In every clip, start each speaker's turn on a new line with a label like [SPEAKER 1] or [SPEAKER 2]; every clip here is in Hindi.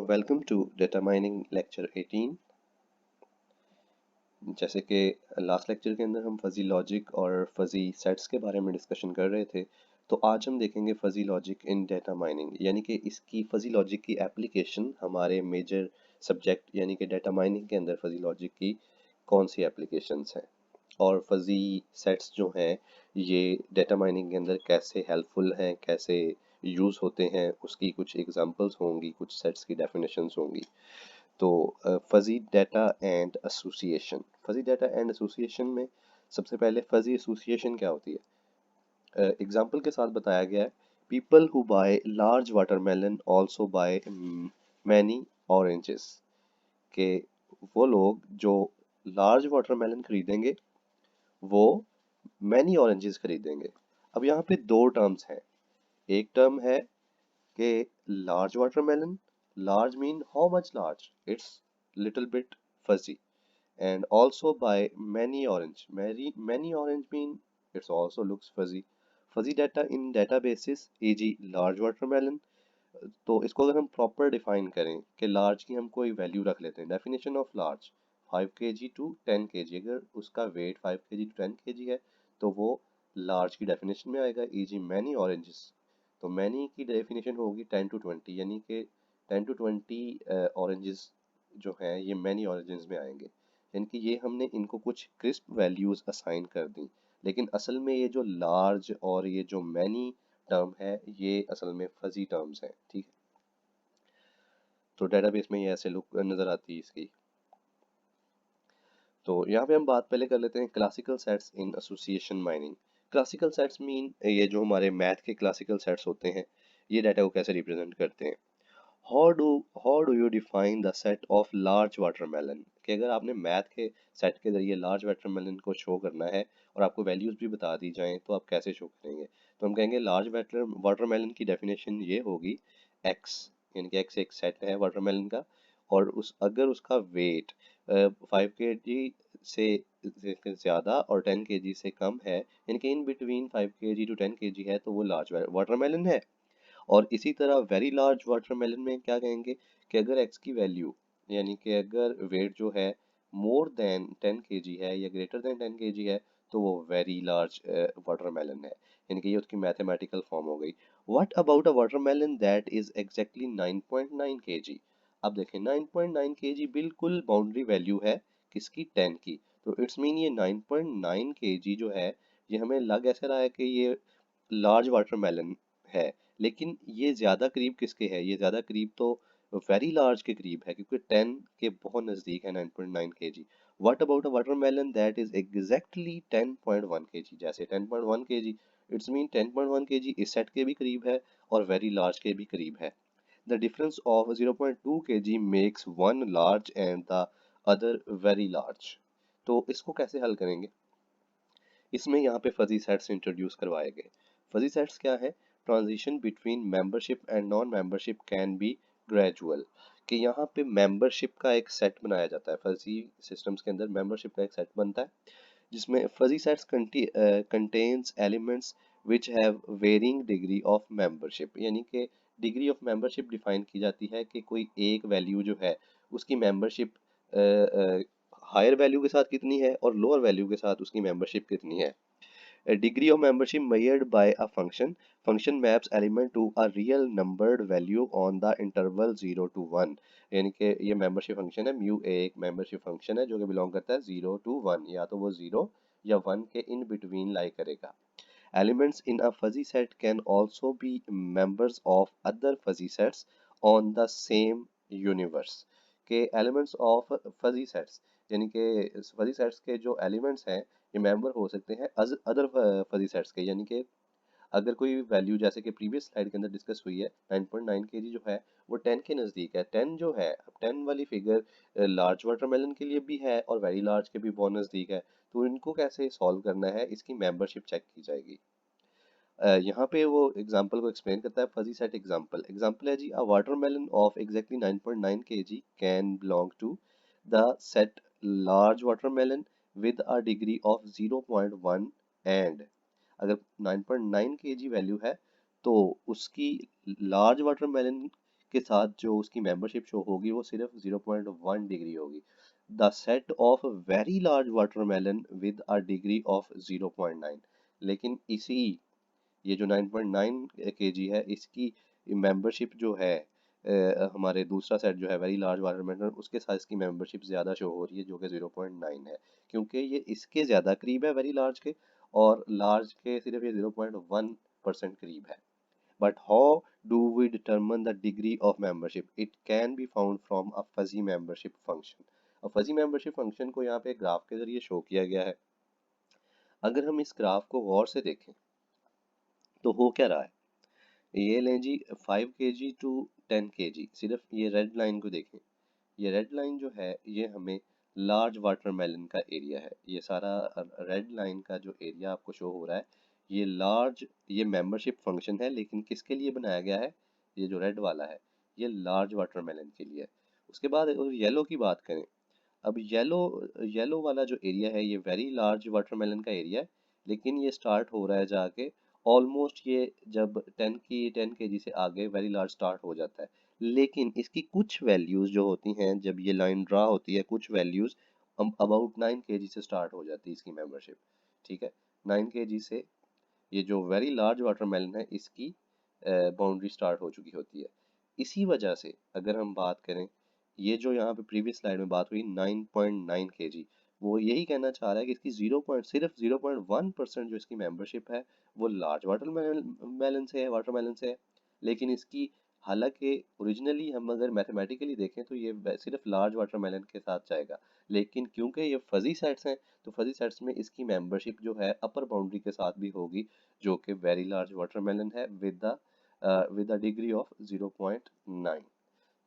[SPEAKER 1] Welcome to data mining lecture 18। जैसे कि लास्ट लेक्चर के अंदर हम फजी लॉजिक और फजी सेट्स के बारे में डिस्कशन कर रहे थे, तो आज हम देखेंगे fuzzy logic in data mining, यानी कि इसकी फजी लॉजिक की एप्लीकेशन हमारे मेजर सब्जेक्ट यानी कि डेटा माइनिंग के अंदर फजी लॉजिक की कौन सी एप्लीकेशंस हैं और फजी सेट्स जो हैं ये डेटा माइनिंग के अंदर कैसे हेल्पफुल हैं, कैसे यूज़ होते हैं, उसकी कुछ एग्जांपल्स होंगी, कुछ सेट्स की डेफिनेशंस होंगी। तो fuzzy data and association, fuzzy data and association में सबसे पहले फजी एसोसिएशन क्या होती है, एग्जांपल के साथ बताया गया है। People who by large watermelon also by many oranges, के वो लोग जो लार्ज वाटरमेलन खरीदेंगे वो मैनी ऑरेंजेस खरीदेंगे। अब यहाँ पे दो टर्म्स हैं। एक टर्म है कि large watermelon, large mean how much large? It's little bit fuzzy. And also by many orange. Many orange mean it also looks fuzzy. Fuzzy data in databases, e.g. large watermelon. तो इसको अगर हम प्रॉपर डिफाइन करें कि लार्ज की हम कोई वैल्यू रख लेते हैं, definition of large 5 kg to 10 kg, अगर उसका वेट 5 kg टू 10 kg है तो वो लार्ज की डेफिनेशन में आएगा। ईजी मैनी ऑरेंजेस, तो मैनी की डेफिनेशन होगी 10 to 20, यानी कि 10 to 20 ऑरेंजेस जो हैं ये मैनी ऑरेंजेस में आएंगे। यानी कि ये हमने इनको कुछ क्रिस्प वैल्यूज असाइन कर दी, लेकिन असल में ये जो लार्ज और ये जो मैनी टर्म है ये असल में फजी टर्म्स हैं। ठीक है, तो डेटाबेस में ये ऐसे लुक नजर आती है इसकी। तो यहाँ पे हम बात पहले कर लेते हैं classical sets in association mining. Classical sets mean ये जो हमारे मैथ के क्लासिकल सेट्स होते हैं, ये डाटा को कैसे रिप्रेजेंट करते हैं। How do how do you define the set of large watermelon, कि अगर आपने मैथ के सेट के जरिए लार्ज वाटरमेलन को शो करना है और आपको वैल्यूज भी बता दी जाएं तो आप कैसे शो करेंगे। तो हम कहेंगे लार्ज वाटरमेलन की डेफिनेशन ये होगी एक्स, यानी कि एक्स एक सेट है वाटरमेलन का, और उस अगर उसका वेट 5 kg से ज़्यादा और 10 kg से कम है, यानी कि in between 5 kg to 10 kg है, तो वो लार्ज वाटरमेलन है। और इसी तरह वेरी लार्ज वाटरमेलन में क्या कहेंगे कि अगर एक्स की वैल्यू यानी कि अगर वेट जो है मोर देन 10 kg है या ग्रेटर देन 10 kg है तो वो वेरी लार्ज वाटरमेलन है, यानी कि ये उसकी मैथमेटिकल फॉर्म हो गई। What about a watermelon that is exactly 9.9 kg। अब देखें 9.9 kg बिल्कुल बाउंड्री वैल्यू है किसकी, 10 की। तो इट्स मीन ये 9.9 kg जो है ये हमें लग ऐसा रहा है कि ये लार्ज वाटरमेलन है, लेकिन ये ज़्यादा करीब किसके है, ये ज़्यादा करीब तो वेरी लार्ज के करीब है, क्योंकि 10 के बहुत नज़दीक है 9.9 kg। What about a watermelon that is exactly 10.1 kg, जैसे 10.1 kg इट्स मीन 10.1 kg इस सेट के भी करीब है और वेरी लार्ज के भी करीब है। The difference of 0.2 kg makes one large and the other very large. तो इसको कैसे हल करेंगे, इसमें यहाँ पे फजी सेट्स इंट्रोड्यूस करवाए गए। फजी सेट्स क्या है, transition between membership and non membership can be gradual, कि यहाँ पे मेंबरशिप का एक सेट बनाया जाता है। फजी सिस्टम्स के अंदर मेंबरशिप का एक सेट बनता है जिसमें fuzzy sets contains elements which have varying degree of membership, यानी कि डिग्री ऑफ मेंबरशिप डिफाइन की जाती है कि कोई एक वैल्यू जो है उसकी मेंबरशिप हायर वैल्यू के साथ कितनी है और लोअर वैल्यू के साथ उसकी मेंबरशिप कितनी है। A degree of membership measured by a function. Function maps element to a real numbered value on the interval 0 to 1, यानी कि ये मेंबरशिप फंक्शन है, म्यू एक मेंबरशिप फंक्शन है जो कि बिलोंग करता है 0 to 1, या तो वो 0 या 1 के इन बिटवीन लाई करेगा। Elements in a fuzzy set can also be members of other fuzzy sets on the same universe, के elements of fuzzy sets, यानी कि फजी सेट्स के जो एलिमेंट्स हैं ये मेंबर हो सकते हैं अदर फजी सेट्स के, यानी कि अगर कोई वैल्यू जैसे कि प्रीवियस स्लाइड के अंदर डिस्कस हुई है 9.9 kg जो है वो 10 के नज़दीक है। 10 जो है, अब 10 वाली फिगर लार्ज वाटरमेलन के लिए भी है और वेरी लार्ज के भी बहुत नज़दीक है, तो इनको कैसे सॉल्व करना है, इसकी मेंबरशिप चेक की जाएगी। यहाँ पे वो एग्जांपल को एक्सप्लेन करता है। फजी सेट एग्जांपल एग्जांपल है जी, a watermelon of exactly 9.9 kg can belong to the set large watermelon with a degree of 0.1 and, अगर 9.9 kg वैल्यू है तो उसकी लार्ज वाटरमेलन के साथ जो उसकी मेंबरशिप शो होगी वो सिर्फ 0.1 डिग्री होगी। The set of very large watermelon with a degree of 0.9। लेकिन इसी ये जो 9.9 केजी है इसकी मेंबरशिप जो है हमारे दूसरा सेट जो है वेरी लार्ज वाटरमेलन उसके साथ इसकी मेंबरशिप ज़्यादा शो हो रही है जो कि 0.9 है, क्योंकि ये इसके ज़्यादा करीब है वेरी लार्ज के, और लार्ज के सिर्फ ये 0.1% करीब है। But how do we determine the degree of membership? It can be found from a fuzzy membership function. अब fuzzy membership function को यहाँ पे ग्राफ के जरिए शो किया गया है। अगर हम इस ग्राफ को गौर से देखें तो हो क्या रहा है, ये लें जी 5 kg टू 10 kg, सिर्फ ये रेड लाइन को देखें। ये रेड लाइन जो है ये हमें लार्ज वाटरमेलन का एरिया है। ये सारा रेड लाइन का जो एरिया आपको शो हो रहा है ये लार्ज, ये मेंबरशिप फंक्शन है, लेकिन किसके लिए बनाया गया है, ये जो रेड वाला है ये लार्ज वाटरमेलन के लिए है। उसके बाद अगर येलो की बात करें, अब येलो येलो वाला जो एरिया है ये वेरी लार्ज वाटरमेलन का एरिया है, लेकिन ये स्टार्ट हो रहा है जाके ऑलमोस्ट ये जब 10 kg से आगे वेरी लार्ज स्टार्ट हो जाता है। लेकिन इसकी कुछ वैल्यूज जो होती हैं जब ये लाइन ड्रा होती है, कुछ वैल्यूज अबाउट 9 kg से स्टार्ट हो जाती है इसकी मेंबरशिप। ठीक है, 9 kg से ये जो वेरी लार्ज वाटरमेलन है इसकी बाउंड्री स्टार्ट हो चुकी होती है। इसी वजह से अगर हम बात करें, ये जो यहाँ पे प्रीवियस स्लाइड में बात हुई 9.9 केजी, वो यही कहना चाह रहा है कि इसकी सिर्फ 0.1% जो इसकी मेंबरशिप है वो लार्ज वाटरमेलन से है, लेकिन इसकी हालांकि ओरिजिनली हम अगर मैथमेटिकली देखें तो ये सिर्फ लार्ज वाटरमेलन के साथ जाएगा, लेकिन क्योंकि ये फजी सेट्स हैं तो फजी सेट्स में इसकी मेंबरशिप जो है अपर बाउंड्री के साथ भी होगी जो कि वेरी लार्ज वाटरमेलन है विद द डिग्री ऑफ 0.9।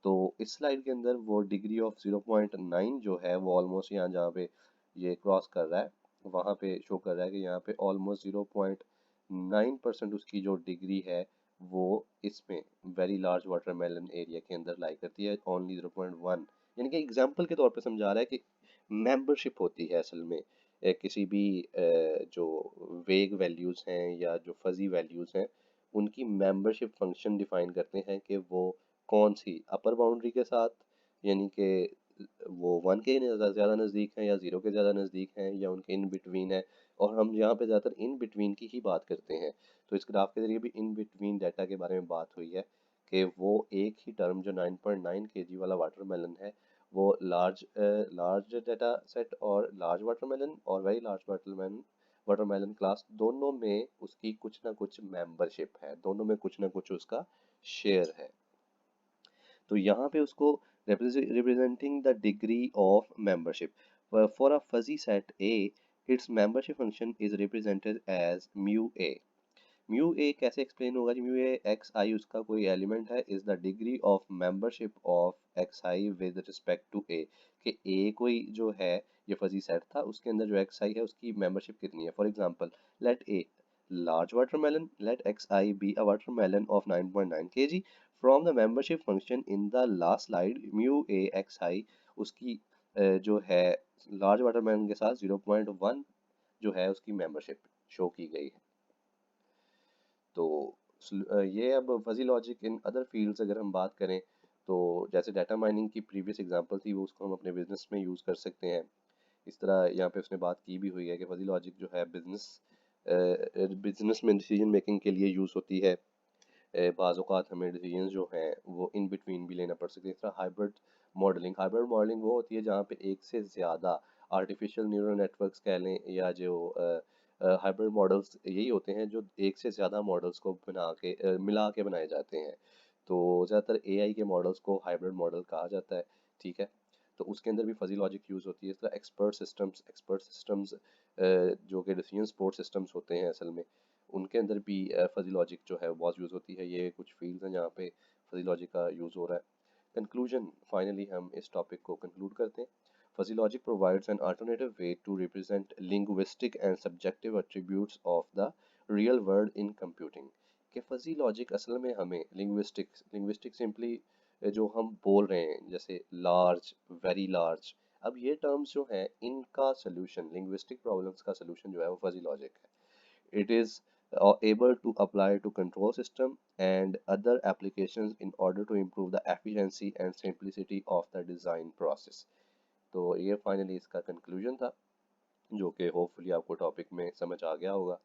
[SPEAKER 1] तो इस स्लाइड के अंदर वो डिग्री ऑफ 0.9 जो है वो ऑलमोस्ट यहाँ जहाँ पे ये क्रॉस कर रहा है वहाँ पे शो कर रहा है कि यहाँ पे ऑलमोस्ट 0.9% उसकी जो डिग्री है वो इसमें वेरी लार्ज वाटरमेलन एरिया के अंदर लाई करती है, ओनली 0.1। यानी कि एग्जाम्पल के तौर पे समझा रहा है कि मेंबरशिप होती है असल में किसी भी जो वेग वैल्यूज़ हैं या जो फजी वैल्यूज़ हैं उनकी मेंबरशिप फंक्शन डिफाइन करते हैं कि वो कौन सी अपर बाउंड्री के साथ, यानी कि वो 1 के ज़्यादा नज़दीक है या 0 के ज़्यादा नज़दीक है या उनके इन बिटवीन है, और हम यहाँ पे ज़्यादातर इन बिटवीन की ही बात करते हैं। तो इस ग्राफ के ज़रिए भी इन बिटवीन डाटा के बारे में बात हुई है कि वो एक ही टर्म जो 9.9 केजी वाला वाटरमेलन है वो लार्ज डाटा सेट और लार्ज वाटरमेलन और वेरी लार्ज वाटरमेलन क्लास दोनों में उसकी कुछ ना कुछ मेंबरशिप है, दोनों में कुछ ना कुछ उसका शेयर है। तो यहाँ पे उसको representing the degree of membership. For a fuzzy set A, its membership function is represented as mu A. Mu A कैसे एक्सप्लेन होगा जी, म्यू ए एक्स आई उसका कोई एलिमेंट है, is the degree of membership of x i with respect to A, कि ए कोई जो है ये फजी सेट था उसके अंदर जो एक्स आई है उसकी मेंबरशिप कितनी है। For example let A large watermelon, let xi be a watermelon of 9.9 kg. From the membership function in the last slide, mu a xi उसकी जो है लार्ज वाटरमेलन के साथ 0.1 जो है उसकी मेंबरशिप शो की गई है। तो ये अब fuzzy logic in other fields अगर हम बात करें तो जैसे डाटा माइनिंग की प्रीवियस एग्जांपल थी वो उसको हम अपने बिजनेस में यूज़ कर सकते हैं। इस तरह यहाँ पे उसने बात की भी हुई है कि फजी लॉजिक जो है बिजनेस में डिसीजन मेकिंग के लिए यूज़ होती है। बाज़ औक़ात हमें डिसीजन जो हैं वो इन बिटवीन भी लेना पड़ सकते हैं। इस तरह हाइब्रिड मॉडलिंग वो होती है जहाँ पे एक से ज़्यादा आर्टिफिशियल न्यूरल नेटवर्क्स कह लें या जो हाइब्रिड मॉडल्स यही होते हैं जो एक से ज़्यादा मॉडल्स को मिला के बनाए जाते हैं। तो ज़्यादातर एआई के मॉडल्स को हाइब्रिड मॉडल कहा जाता है। ठीक है, तो उसके अंदर भी फजी लॉजिक यूज़ होती है। इस तरह एक्सपर्ट सिस्टम्स जो कि डिसीजन सपोर्ट सिस्टम्स होते हैं असल में उनके अंदर भी फजी लॉजिक जो है बहुत यूज़ होती है। ये कुछ फील्ड्स हैं जहाँ पे फजी लॉजिक का यूज़ हो रहा है। कंक्लूजन, फाइनली हम इस टॉपिक को कंक्लूड करते हैं। Fuzzy logic provides an alternative way to represent linguistic and subjective attributes of the real world in computing. कि fuzzy logic असल में हमें linguistic simply जो हम बोल रहे हैं जैसे large, very large, अब ये terms जो हैं इनका solution linguistic problems का solution जो है वो fuzzy logic है। It is or able to apply to control system and other applications in order to improve the efficiency and simplicity of the design process. तो ये फाइनली इसका कंक्लूजन था, जो कि होपफुली आपको टॉपिक में समझ आ गया होगा।